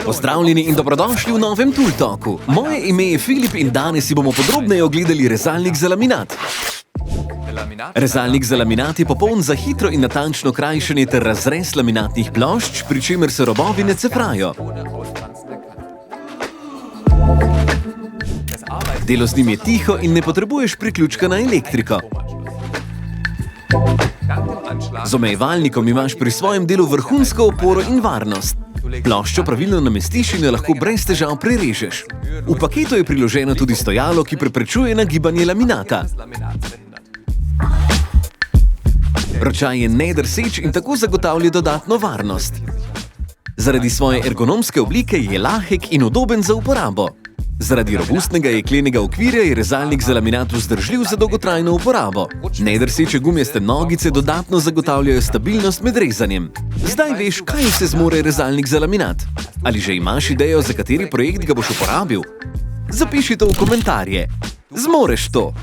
Pozdravljeni in dobrodošli v novem Tool Talku. Moje ime je Filip in danes si bomo podrobneje ogledali rezalnik za laminat. Rezalnik za laminat je popoln za hitro in natančno krajšanje ter razrez laminatnih plošč, pri čemer se robovi ne cefrajo. Delo z njim je tiho in ne potrebuješ priključka na elektriko. Z omejevalnikom imaš pri svojem delu vrhunsko oporo in varnost. Ploščo pravilno namestiš in jo lahko brez težav prerežeš. V paketu je priloženo tudi stojalo, ki preprečuje nagibanje laminata. Ročaj je nedrseč in tako zagotavlja dodatno varnost. Zaradi svoje ergonomske oblike je lahek in udoben za uporabo. Zaradi robustnega jeklenega okvirja je rezalnik za laminat vzdržljiv za dolgotrajno uporabo. Nedrseče gumijaste nogice dodatno zagotavljajo stabilnost med rezanjem. Zdaj veš, kaj vse zmore rezalnik za laminat. Ali že imaš idejo, za kateri projekt ga boš uporabil? Zapiši to v komentarje. Zmoreš to!